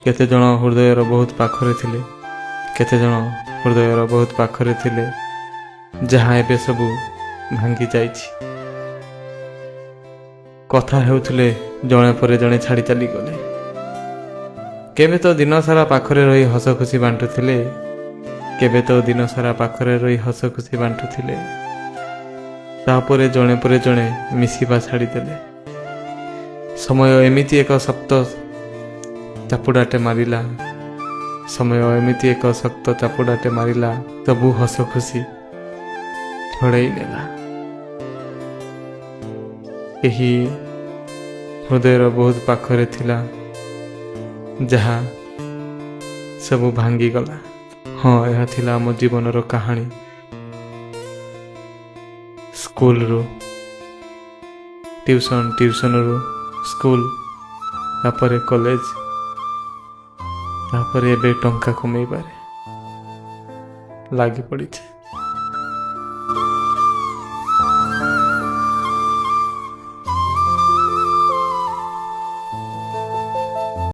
କେତେଜଣ ହୃଦୟର ବହୁତ ପାଖରେ ଥିଲେ, କେତେଜଣ ହୃଦୟର ବହୁତ ପାଖରେ ଥିଲେ, ଯାହା ଏବେ ସବୁ ଭାଙ୍ଗି ଯାଇଛି। କଥା ହେଉଥିଲେ, ଜଣେ ପରେ ଜଣେ ଛାଡ଼ି ଚାଲିଗଲେ। କେବେ ତ ଦିନ ସାରା ପାଖରେ ରହି ହସ ଖୁସି ବାଣ୍ଟୁଥିଲେ, କେବେ ତ ଦିନ ସାରା ପାଖରେ ରହି ହସ ଖୁସି ବାଣ୍ଟୁଥିଲେ, ତାପରେ ଜଣେ ପରେ ଜଣେ ମିଶିବା ଛାଡ଼ିଦେଲେ। ସମୟ ଏମିତି ଏକ ଶକ୍ତ ଚାପୁଡ଼ାଟେ ମାରିଲା, ସମୟ ଏମିତି ଏକ ଶକ୍ତ ଚାପୁଡ଼ାଟେ ମାରିଲା, ସବୁ ହସ ଖୁସି ଛଡ଼େଇ ନେଲା। ଏହି ହୃଦୟର ବହୁତ ପାଖରେ ଥିଲା, ଯାହା ସବୁ ଭାଙ୍ଗିଗଲା। ହଁ, ଏହା ଥିଲା ଆମ ଜୀବନର କାହାଣୀ। ସ୍କୁଲରୁ ଟ୍ୟୁସନ୍, ଟ୍ୟୁସନ୍ରୁ ସ୍କୁଲ, ତାପରେ କଲେଜ, ତାପରେ ଏବେ ଟଙ୍କା କମେଇବାରେ ଲାଗି ପଡ଼ିছে।